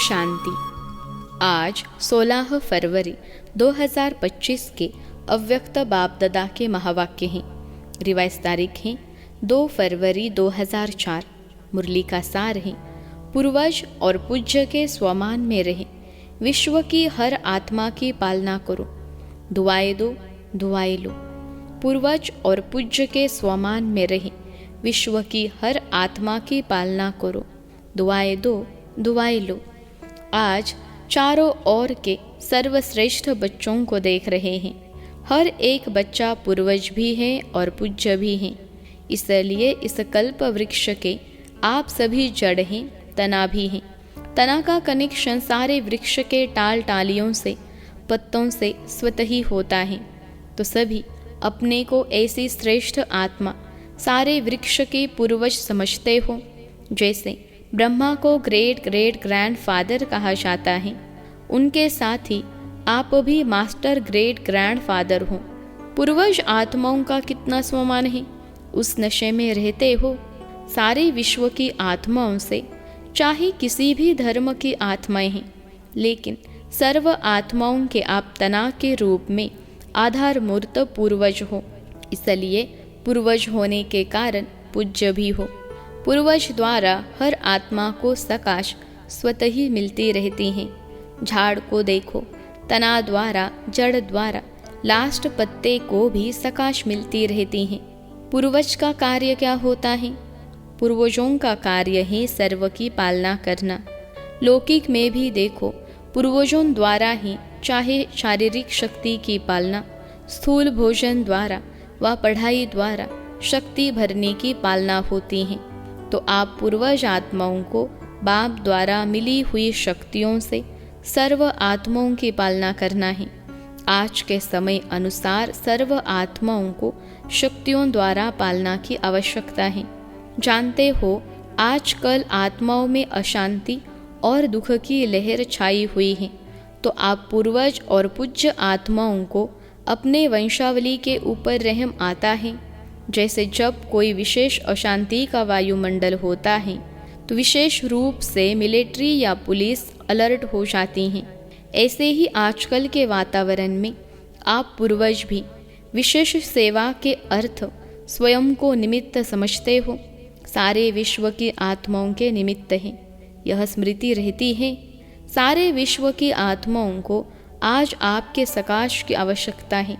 शांति। आज 16 फरवरी 2025 के अव्यक्त बाप दादा के महावाक्य हैं। रिवाइज तारीख है 2 फरवरी 2004। मुरली का सार है, पूर्वज और पूज्य के स्वमान में रहे, विश्व की हर आत्मा की पालना करो, दुआएं दो, दुआएं लो। पूर्वज और पूज्य के स्वमान में रहे, विश्व की हर आत्मा की पालना करो, दुआएं दो, दुआएं लो। आज चारों ओर के सर्वश्रेष्ठ बच्चों को देख रहे हैं। हर एक बच्चा पूर्वज भी है और पूज्य भी है। इसलिए इस कल्प वृक्ष के आप सभी जड़ हैं, तना भी हैं। तना का कनेक्शन सारे वृक्ष के टाल टालियों से, पत्तों से स्वतः ही होता है। तो सभी अपने को ऐसी श्रेष्ठ आत्मा, सारे वृक्ष के पूर्वज समझते हो। जैसे ब्रह्मा को ग्रेट ग्रेट ग्रैंडफादर कहा जाता है, उनके साथ ही आप भी मास्टर ग्रेट ग्रैंडफादर हो। पूर्वज आत्माओं का कितना सम्मान है, उस नशे में रहते हो। सारे विश्व की आत्माओं से, चाहे किसी भी धर्म की आत्माएं हैं, लेकिन सर्व आत्माओं के आप तना के रूप में आधार मूर्त पूर्वज हो। इसलिए पूर्वज होने के कारण पूज्य भी हो। पूर्वज द्वारा हर आत्मा को सकाश स्वतः ही मिलती रहती हैं। झाड़ को देखो, तना द्वारा, जड़ द्वारा लास्ट पत्ते को भी सकाश मिलती रहती हैं। पूर्वज का कार्य क्या होता है? पूर्वजों का कार्य है सर्व की पालना करना। लौकिक में भी देखो, पूर्वजों द्वारा ही चाहे शारीरिक शक्ति की पालना, स्थूल भोजन द्वारा व पढ़ाई द्वारा शक्ति भरने की पालना होती है। तो आप पूर्वज आत्माओं को बाप द्वारा मिली हुई शक्तियों से सर्व आत्माओं की पालना करना है। आज के समय अनुसार सर्व आत्माओं को शक्तियों द्वारा पालना की आवश्यकता है। जानते हो, आजकल आत्माओं में अशांति और दुख की लहर छाई हुई है। तो आप पूर्वज और पूज्य आत्माओं को अपने वंशावली के ऊपर रहम आता है। जैसे जब कोई विशेष अशांति का वायुमंडल होता है, तो विशेष रूप से मिलिट्री या पुलिस अलर्ट हो जाती हैं। ऐसे ही आजकल के वातावरण में आप पूर्वज भी विशेष सेवा के अर्थ स्वयं को निमित्त समझते हो। सारे विश्व की आत्माओं के निमित्त हैं, यह स्मृति रहती है। सारे विश्व की आत्माओं को आज आपके सकाश की आवश्यकता है।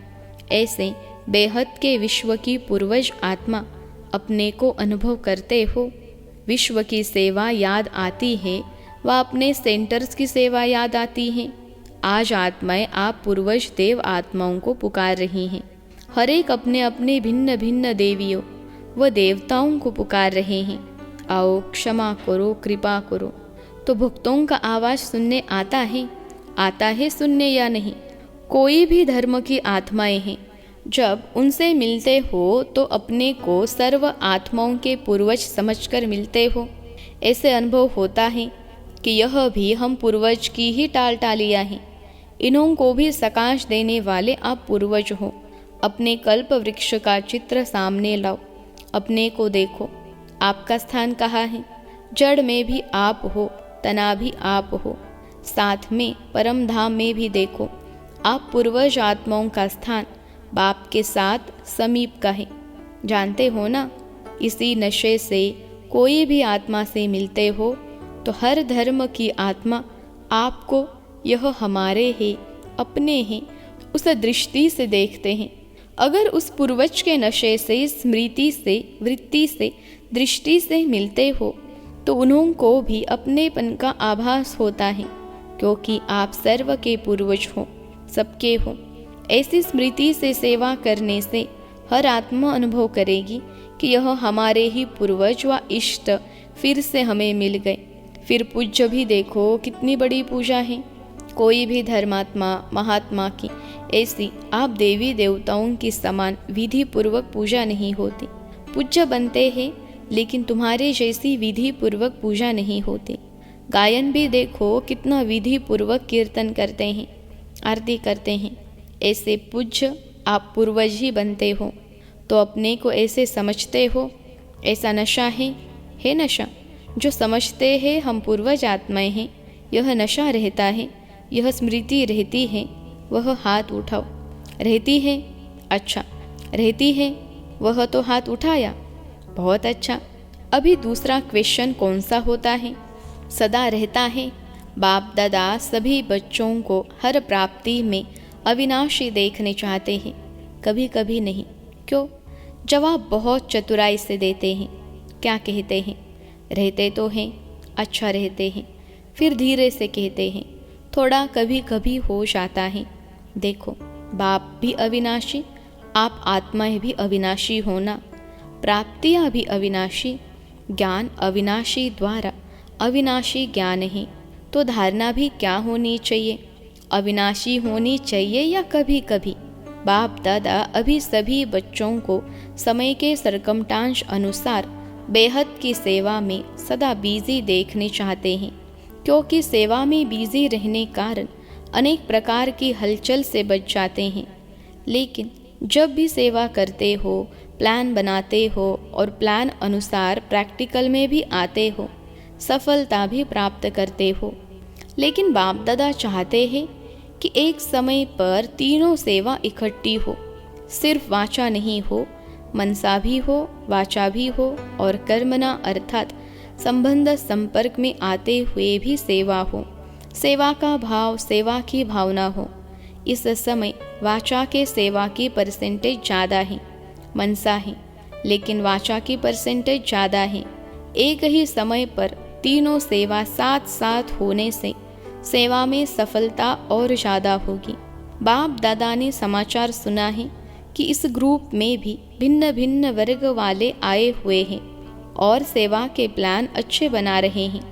ऐसे बेहद के विश्व की पूर्वज आत्मा अपने को अनुभव करते हो। विश्व की सेवा याद आती है व अपने सेंटर्स की सेवा याद आती है। आज आत्माएं आप पूर्वज देव आत्माओं को पुकार रही हैं। हर एक अपने अपने भिन्न भिन्न देवियों व देवताओं को पुकार रहे हैं। आओ, क्षमा करो, कृपा करो। तो भक्तों का आवाज सुनने आता है सुनने या नहीं? कोई भी धर्म की आत्माएं हैं, जब उनसे मिलते हो तो अपने को सर्व आत्माओं के पूर्वज समझकर मिलते हो। ऐसे अनुभव होता है कि यह भी हम पूर्वज की ही टाल टालियाँ हैं। इन्हों को भी सकाश देने वाले आप पूर्वज हो। अपने कल्प वृक्ष का चित्र सामने लाओ, अपने को देखो, आपका स्थान कहाँ है? जड़ में भी आप हो, तना भी आप हो। साथ में परम धाम में भी देखो, आप पूर्वज आत्माओं का स्थान बाप के साथ समीप का है। जानते हो ना, इसी नशे से कोई भी आत्मा से मिलते हो तो हर धर्म की आत्मा आपको यह हमारे हैं, अपने हैं, उस दृष्टि से देखते हैं। अगर उस पूर्वज के नशे से, स्मृति से, वृत्ति से, दृष्टि से मिलते हो तो उन्हों को भी अपनेपन का आभास होता है, क्योंकि आप सर्व के पूर्वज हो, सबके हो। ऐसी स्मृति से सेवा करने से हर आत्मा अनुभव करेगी कि यह हमारे ही पूर्वज व इष्ट फिर से हमें मिल गए। फिर पूज्य भी देखो, कितनी बड़ी पूजा है। कोई भी धर्मात्मा, महात्मा की ऐसी आप देवी देवताओं की समान विधि पूर्वक पूजा नहीं होती। पूज्य बनते हैं, लेकिन तुम्हारे जैसी विधि पूर्वक पूजा नहीं होती। गायन भी देखो, कितना विधि पूर्वक कीर्तन करते हैं, आरती करते हैं। ऐसे पूज्य आप पूर्वज ही बनते हो। तो अपने को ऐसे समझते हो। ऐसा नशा है नशा जो समझते हैं हम पूर्वज आत्माएं हैं, यह नशा रहता है, यह स्मृति रहती है, वह हाथ उठाओ। रहती है? अच्छा। रहती है? वह तो हाथ उठाया। बहुत अच्छा। अभी दूसरा क्वेश्चन कौन सा होता है? सदा रहता है। बाप दादा सभी बच्चों को हर प्राप्ति में अविनाशी देखने चाहते हैं, कभी कभी नहीं। क्यों? जवाब बहुत चतुराई से देते हैं। क्या कहते हैं? रहते तो हैं। अच्छा रहते हैं। फिर धीरे से कहते हैं, थोड़ा कभी कभी होश आता है। देखो, बाप भी अविनाशी, आप आत्माएं भी अविनाशी होना, प्राप्तियां भी अविनाशी, ज्ञान अविनाशी द्वारा अविनाशी ज्ञान है। तो धारणा भी क्या होनी चाहिए? अविनाशी होनी चाहिए या कभी कभी? बाप दादा अभी सभी बच्चों को समय के सरकमटांश अनुसार बेहद की सेवा में सदा बिजी देखने चाहते हैं, क्योंकि सेवा में बिजी रहने कारण अनेक प्रकार की हलचल से बच जाते हैं। लेकिन जब भी सेवा करते हो, प्लान बनाते हो और प्लान अनुसार प्रैक्टिकल में भी आते हो, सफलता भी प्राप्त करते हो। लेकिन बाप दादा चाहते हैं कि एक समय पर तीनों सेवा इकट्ठी हो, सिर्फ वाचा नहीं हो, मनसा भी हो, वाचा भी हो और कर्मना अर्थात संबंध संपर्क में आते हुए भी सेवा हो। सेवा का भाव, सेवा की भावना हो। इस समय वाचा के सेवा की परसेंटेज ज़्यादा है, मनसा है, लेकिन वाचा की परसेंटेज ज़्यादा है। एक ही समय पर तीनों सेवा साथ साथ होने से सेवा में सफलता और ज़्यादा होगी। बाप दादा ने समाचार सुना है कि इस ग्रुप में भी भिन्न भिन्न वर्ग वाले आए हुए हैं और सेवा के प्लान अच्छे बना रहे हैं,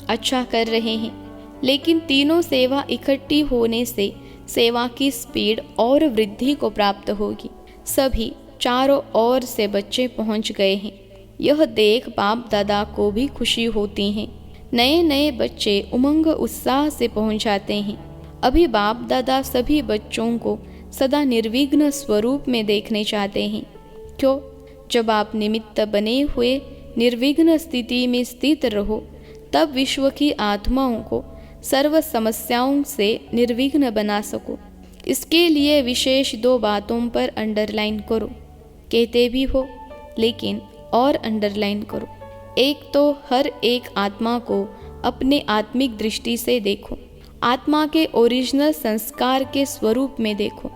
अच्छा कर रहे हैं। लेकिन तीनों सेवा इकट्ठी होने से सेवा की स्पीड और वृद्धि को प्राप्त होगी। सभी चारों ओर से बच्चे पहुंच गए हैं। यह देख बाप दादा को भी खुशी होती है। नए नए बच्चे उमंग उत्साह से पहुंच जाते हैं। अभी बाप दादा सभी बच्चों को सदा निर्विघ्न स्वरूप में देखने चाहते हैं। क्यों? जब आप निमित्त बने हुए निर्विघ्न स्थिति में स्थित रहो, तब विश्व की आत्माओं को सर्व समस्याओं से निर्विघ्न बना सको। इसके लिए विशेष 2 बातों पर अंडरलाइन करो। कहते भी हो, लेकिन और अंडरलाइन करो। एक तो हर एक आत्मा को अपने आत्मिक दृष्टि से देखो। आत्मा के ओरिजिनल संस्कार के स्वरूप में देखो।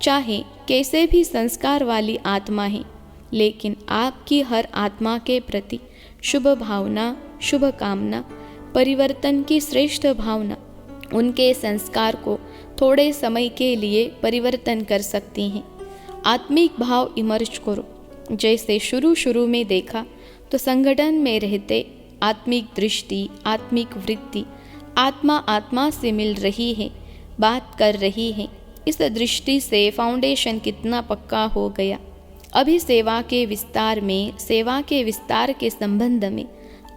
चाहे कैसे भी संस्कार वाली आत्मा है, लेकिन आपकी हर आत्मा के प्रति शुभ भावना, शुभ कामना, परिवर्तन की श्रेष्ठ भावना उनके संस्कार को थोड़े समय के लिए परिवर्तन कर सकती हैं। आत्मिक भाव इमर्ज करो। जैसे शुरू में देखा तो संगठन में रहते आत्मिक दृष्टि, आत्मिक वृत्ति, आत्मा आत्मा से मिल रही है, बात कर रही है। इस दृष्टि से फाउंडेशन कितना पक्का हो गया। अभी सेवा के विस्तार में, सेवा के विस्तार के संबंध में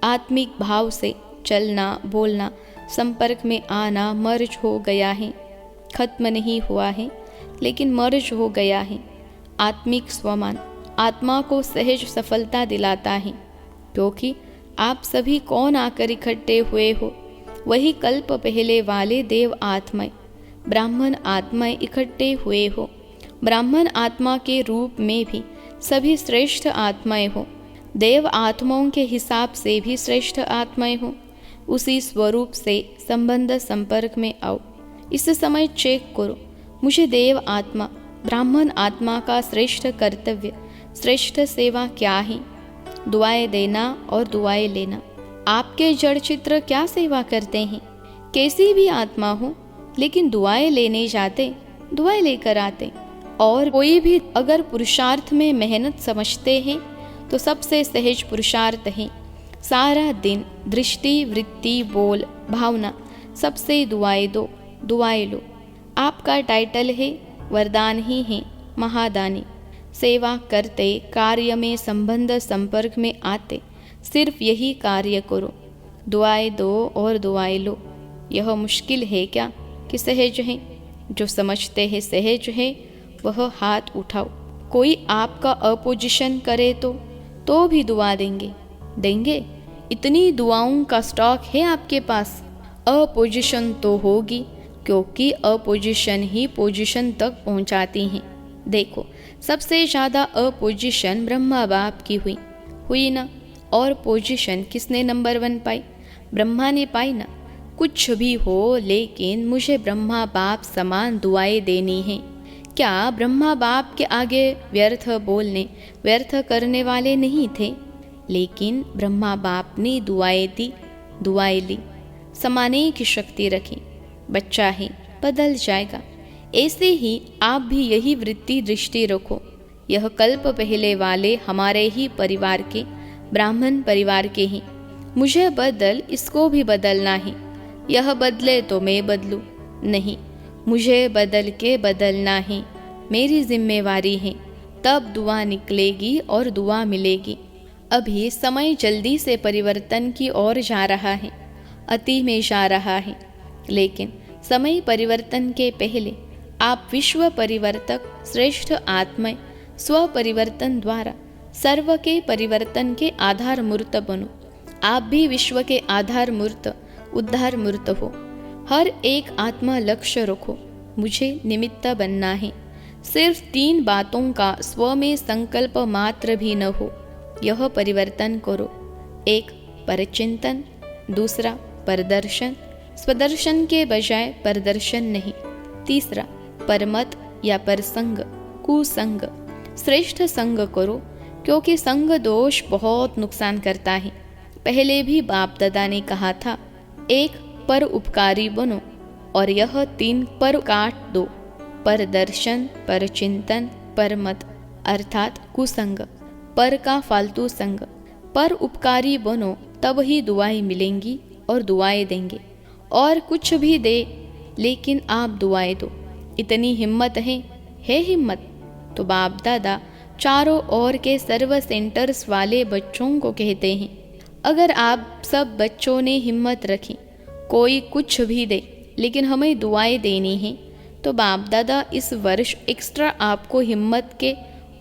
आत्मिक भाव से चलना, बोलना, संपर्क में आना मर्ज हो गया है। खत्म नहीं हुआ है, लेकिन मर्ज हो गया है। आत्मिक स्वमान आत्मा को सहज सफलता दिलाता है, क्योंकि आप सभी कौन आकर इकट्ठे हुए हो? वही कल्प पहले वाले देव आत्माएं, ब्राह्मण आत्माएं इकट्ठे हुए हो। ब्राह्मण आत्मा के रूप में भी सभी श्रेष्ठ आत्माएं हो। देव आत्माओं के हिसाब से भी श्रेष्ठ आत्माएं हो। उसी स्वरूप से संबंध संपर्क में आओ। इस समय चेक करो, मुझे देव आत्मा, ब्राह्मण आत्मा का श्रेष्ठ कर्तव्य, श्रेष्ठ सेवा क्या है? दुआएं देना और दुआएं लेना। आपके जड़ चित्र क्या सेवा करते हैं? कैसी भी आत्मा हो, लेकिन दुआएं लेने जाते, दुआएं लेकर आते। और कोई भी अगर पुरुषार्थ में मेहनत समझते हैं तो सबसे सहज पुरुषार्थ है सारा दिन दृष्टि, वृत्ति, बोल, भावना सबसे दुआएं दो, दुआएं लो। आपका टाइटल है, वरदान ही है महादानी। सेवा करते, कार्य में संबंध संपर्क में आते, सिर्फ यही कार्य करो, दुआएं दो और दुआएं लो। यह मुश्किल है क्या कि सहज है? जो समझते हैं सहज है, वह हाथ उठाओ। कोई आपका अपोजिशन करे तो भी दुआ देंगे। इतनी दुआओं का स्टॉक है आपके पास। अपोजिशन तो होगी, क्योंकि अपोजिशन ही पोजीशन तक पहुंचाती हैं। देखो, सबसे ज़्यादा अपोजिशन ब्रह्मा बाप की हुई ना। और पोजीशन किसने नंबर 1 पाई? ब्रह्मा ने पाई ना। कुछ भी हो, लेकिन मुझे ब्रह्मा बाप समान दुआएं देनी हैं। क्या ब्रह्मा बाप के आगे व्यर्थ बोलने, व्यर्थ करने वाले नहीं थे? लेकिन ब्रह्मा बाप ने दुआएं दी, दुआएं ली, समाने की शक्ति रखी। बच्चा है, बदल जाएगा। ऐसे ही आप भी यही वृत्ति दृष्टि रखो। यह कल्प पहले वाले हमारे ही परिवार के, ब्राह्मण परिवार के ही। मुझे बदल, इसको भी बदलना है। यह बदले तो मैं बदलूं? नहीं, मुझे बदल के बदलना है, मेरी जिम्मेवारी है। तब दुआ निकलेगी और दुआ मिलेगी। अभी समय जल्दी से परिवर्तन की ओर जा रहा है, अति में जा रहा है। लेकिन समय परिवर्तन के पहले आप विश्व परिवर्तक श्रेष्ठ आत्मा स्व परिवर्तन द्वारा सर्व के परिवर्तन के आधार मूर्त बनो। आप भी विश्व के आधार मूर्त, उद्धार मूर्त हो। हर एक आत्मा लक्ष्य रखो, मुझे निमित्त बनना है। सिर्फ 3 बातों का स्व में संकल्प मात्र भी न हो, यह परिवर्तन करो। 1 परचिंतन, दूसरा परदर्शन, स्वदर्शन के बजाय परदर्शन नहीं। तीसरा परमत या परसंग, कुसंग, श्रेष्ठ संग करो, क्योंकि संग दोष बहुत नुकसान करता है। पहले भी बाप दादा ने कहा था, 1 पर उपकारी बनो, और यह 3 पर काट दो। परदर्शन, परचिंतन, परमत अर्थात कुसंग, पर का फालतू संग। पर उपकारी बनो, तब ही दुआएं मिलेंगी और दुआएं देंगे। और कुछ भी दे, लेकिन आप दुआएं दो। इतनी हिम्मत है हिम्मत? तो बाप दादा चारों ओर के सर्व सेंटर्स वाले बच्चों को कहते हैं, अगर आप सब बच्चों ने हिम्मत रखी, कोई कुछ भी दे, लेकिन हमें दुआएं देनी हैं, तो बाप दादा इस वर्ष एक्स्ट्रा आपको हिम्मत के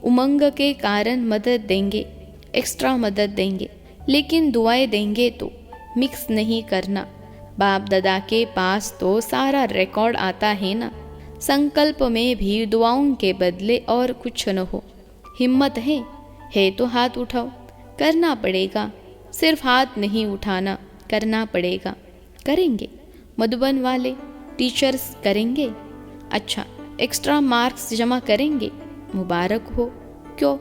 उमंग के कारण मदद देंगे, एक्स्ट्रा मदद देंगे। लेकिन दुआएं देंगे तो मिक्स नहीं करना। बाप दादा के पास तो सारा रिकॉर्ड आता है ना। संकल्प में भी दुआओं के बदले और कुछ न हो। हिम्मत है तो हाथ उठाओ, करना पड़ेगा। सिर्फ हाथ नहीं उठाना, करना पड़ेगा। करेंगे? मधुबन वाले टीचर्स करेंगे? अच्छा, एक्स्ट्रा मार्क्स जमा करेंगे? मुबारक हो। क्यों?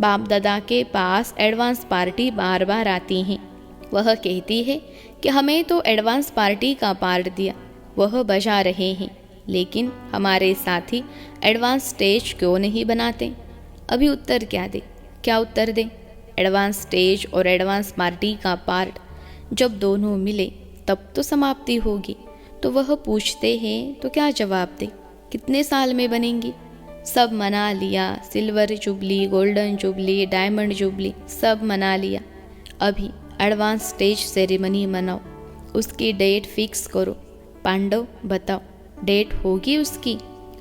बाप दादा के पास एडवांस पार्टी बार बार आती हैं। वह कहती है कि हमें तो एडवांस पार्टी का पार्ट दिया, वह बजा रहे हैं, लेकिन हमारे साथी एडवांस स्टेज क्यों नहीं बनाते? अभी उत्तर क्या उत्तर दें? एडवांस स्टेज और एडवांस पार्टी का पार्ट जब दोनों मिले तब तो समाप्ति होगी। तो वह पूछते हैं तो क्या जवाब दे? कितने साल में बनेंगी? सब मना लिया, silver jubilee, golden jubilee, diamond jubilee सब मना लिया। अभी एडवांस स्टेज सेरेमनी मनाओ, उसकी डेट फिक्स करो। पांडव बताओ, डेट होगी उसकी?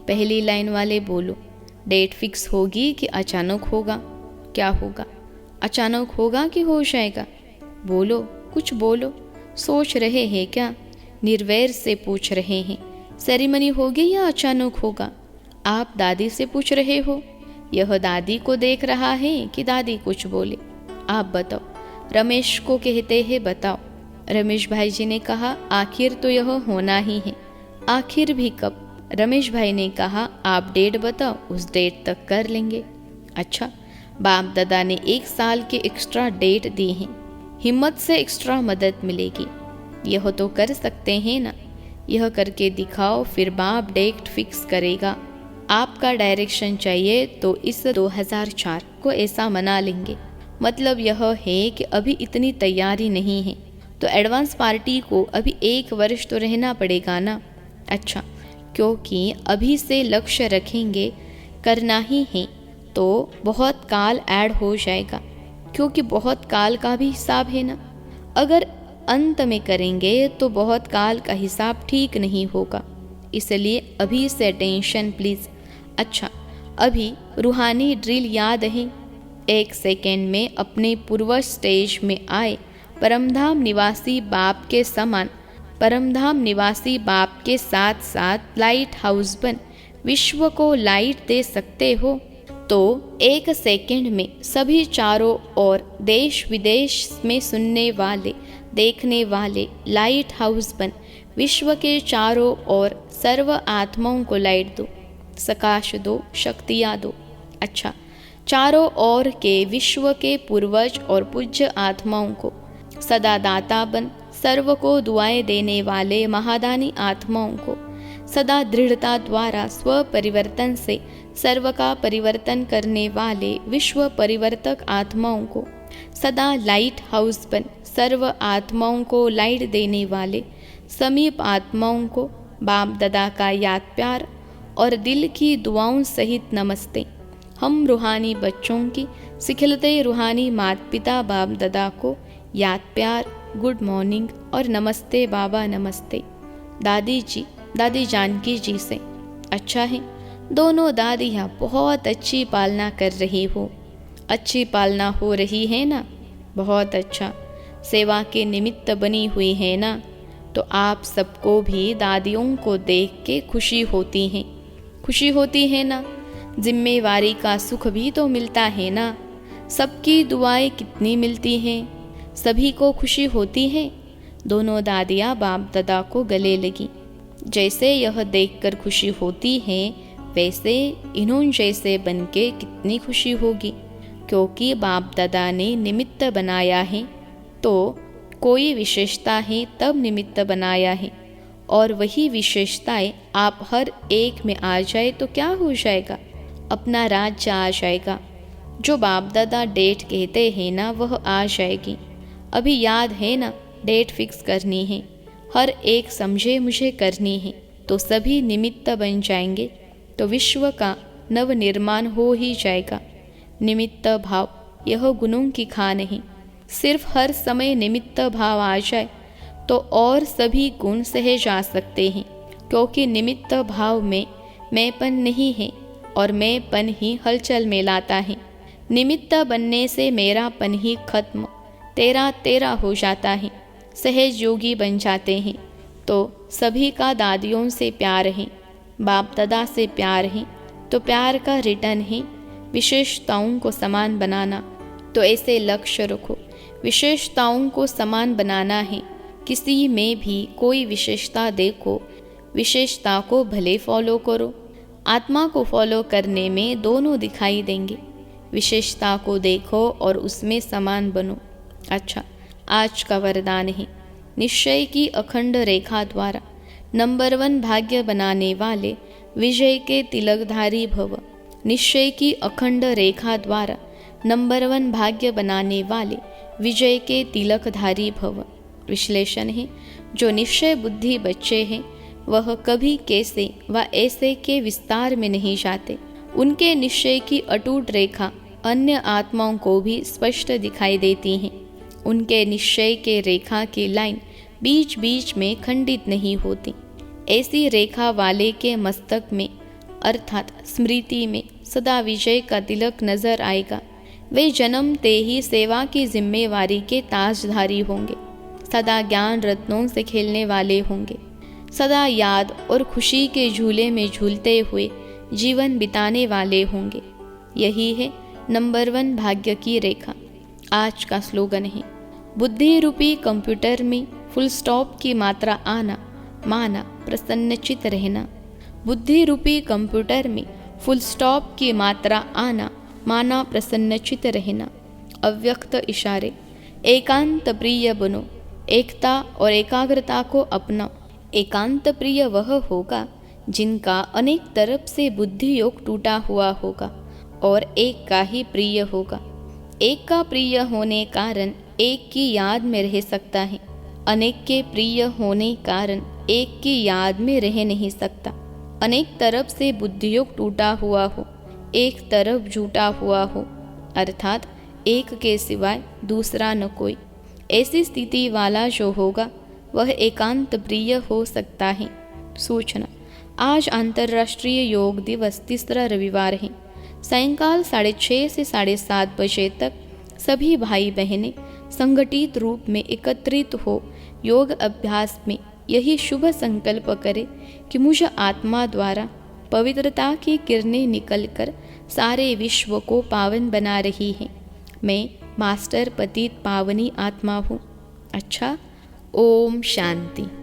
पहली लाइन वाले बोलो, डेट फिक्स होगी कि अचानक होगा? क्या होगा? अचानक होगा कि हो जाएगा? बोलो, कुछ बोलो। सोच रहे हैं क्या? निर्वैर से पूछ रहे हैं, सेरेमनी होगी या अचानक होगा? आप दादी से पूछ रहे हो। यह दादी को देख रहा है कि दादी कुछ बोले। आप बताओ। रमेश को कहते हैं बताओ। रमेश भाई जी ने कहा आखिर तो यह होना ही है। आखिर भी कब? रमेश भाई ने कहा आप डेट बताओ, उस डेट तक कर लेंगे। अच्छा, बाप दादा ने 1 साल के एक्स्ट्रा डेट दी हैं। हिम्मत से एक्स्ट्रा मदद मिलेगी। यह तो कर सकते हैं ना? यह करके दिखाओ, फिर बाप डेट फिक्स करेगा। आपका डायरेक्शन चाहिए तो इस 2004 को ऐसा मना लेंगे। मतलब यह है कि अभी इतनी तैयारी नहीं है, तो एडवांस पार्टी को अभी 1 वर्ष तो रहना पड़ेगा ना। अच्छा, क्योंकि अभी से लक्ष्य रखेंगे, करना ही है, तो बहुत काल ऐड हो जाएगा, क्योंकि बहुत काल का भी हिसाब है ना। अगर अंत में करेंगे तो बहुत काल का हिसाब ठीक नहीं होगा, इसलिए अभी से टेंशन प्लीज़। अच्छा, अभी रूहानी ड्रिल याद है? 1 सेकेंड में अपने पूर्व स्टेज में आए परमधाम निवासी बाप के समान परमधाम निवासी बाप के साथ साथ लाइट हाउस बन विश्व को लाइट दे सकते हो तो 1 सेकंड में सभी चारों ओर देश विदेश में सुनने वाले देखने वाले लाइट हाउस बन विश्व के चारों ओर सर्व आत्माओं को लाइट दो, प्रकाश दो, शक्तियाँ दो। अच्छा, चारों ओर के विश्व के पूर्वज और पूज्य आत्माओं को सदा दाता बन सर्व को दुआएं देने वाले महादानी आत्माओं को सदा दृढ़ता द्वारा स्व परिवर्तन से सर्व का परिवर्तन करने वाले विश्व परिवर्तक आत्माओं को सदा लाइट हाउस बन सर्व आत्माओं को लाइट देने वाले समीप आत्माओं को बाप दादा का याद प्यार और दिल की दुआओं सहित नमस्ते। हम रूहानी बच्चों की सिखलते रूहानी माता पिता बाप दादा को याद प्यार, गुड मॉर्निंग और नमस्ते बाबा नमस्ते। दादी जी, दादी जानकी जी से। अच्छा है, दोनों दादियाँ बहुत अच्छी पालना कर रही हो। अच्छी पालना हो रही है ना, बहुत अच्छा। सेवा के निमित्त बनी हुई है ना, तो आप सबको भी दादियों को देख के खुशी होती है, खुशी होती है ना। जिम्मेवारी का सुख भी तो मिलता है ना। सबकी दुआएं कितनी मिलती हैं, सभी को खुशी होती है। दोनों दादियाँ बाप दादा को गले लगी। जैसे यह देखकर खुशी होती है वैसे इन्होंने जैसे बनके कितनी खुशी होगी, क्योंकि बाप दादा ने निमित्त बनाया है तो कोई विशेषता है तब निमित्त बनाया है, और वही विशेषताएं आप हर एक में आ जाए तो क्या हो जाएगा, अपना राज्य आ जाएगा। जो बाप दादा डेट कहते हैं ना वह आ जाएगी। अभी याद है ना, डेट फिक्स करनी है, हर एक समझे मुझे करनी है, तो सभी निमित्त बन जाएंगे तो विश्व का नव निर्माण हो ही जाएगा। निमित्त भाव यह गुणों की खान है। सिर्फ हर समय निमित्त भाव आ जाए तो और सभी गुण सहे जा सकते हैं, क्योंकि निमित्त भाव में मैंपन नहीं है और मैंपन ही हलचल में लाता है। निमित्त बनने से मेरापन ही खत्म, तेरा तेरा हो जाता है। सहज योगी बन जाते हैं तो सभी का दादियों से प्यार है, बाप दादा से प्यार है, तो प्यार का रिटर्न है विशेषताओं को समान बनाना। तो ऐसे लक्ष्य रखो, विशेषताओं को समान बनाना है। किसी में भी कोई विशेषता देखो, विशेषता को भले फॉलो करो। आत्मा को फॉलो करने में दोनों दिखाई देंगे। विशेषता को देखो और उसमें समान बनो। अच्छा, आज का वरदान है, निश्चय की अखंड रेखा द्वारा नंबर 1 भाग्य बनाने वाले विजय के तिलकधारी भव। निश्चय की अखंड रेखा द्वारा नंबर 1 भाग्य बनाने वाले विजय के तिलकधारी भव। विश्लेषण है, जो निश्चय बुद्धि बच्चे हैं वह कभी कैसे व ऐसे के विस्तार में नहीं जाते। उनके निश्चय की अटूट रेखा अन्य आत्माओं को भी स्पष्ट दिखाई देती हैं। उनके निश्चय के रेखा की लाइन बीच बीच में खंडित नहीं होती। ऐसी रेखा वाले के मस्तक में अर्थात स्मृति में सदा विजय का तिलक नजर आएगा। वे जन्मते ही सेवा की जिम्मेवारी के ताजधारी होंगे, सदा ज्ञान रत्नों से खेलने वाले होंगे, सदा याद और खुशी के झूले में झूलते हुए जीवन बिताने वाले होंगे। यही है नंबर 1 भाग्य की रेखा। आज का स्लोगन है, बुद्धि रूपी कंप्यूटर में फुल स्टॉप की मात्रा आना, माना, प्रसन्नचित रहना। बुद्धि रूपी कंप्यूटर में फुल स्टॉप की मात्रा आना, माना, प्रसन्नचित रहना। अव्यक्त इशारे, एकांत प्रिय बनो, एकता और एकाग्रता को अपनाओ। एकांत प्रिय वह होगा जिनका अनेक तरफ से बुद्धि योग टूटा हुआ होगा और एक का ही प्रिय होगा। एक का प्रिय होने कारण एक की याद में रह सकता है, अनेक के प्रिय होने कारण एक की याद में रह नहीं सकता। अनेक तरफ से बुद्धि योग टूटा हुआ हो, एक तरफ झूठा हुआ हो, अर्थात एक के सिवाय दूसरा न कोई, ऐसी स्थिति वाला जो होगा वह एकांत प्रिय हो सकता है। सूचना, आज अंतर्राष्ट्रीय योग दिवस 3रा रविवार है। सायंकाल 6:30 से 7:30 बजे तक सभी भाई बहनें संगठित रूप में एकत्रित हो योग अभ्यास में यही शुभ संकल्प करें कि मुझ आत्मा द्वारा पवित्रता की किरणें निकलकर सारे विश्व को पावन बना रही हैं। मैं मास्टर पतित पावनी आत्मा हूँ। अच्छा, ओम शांति।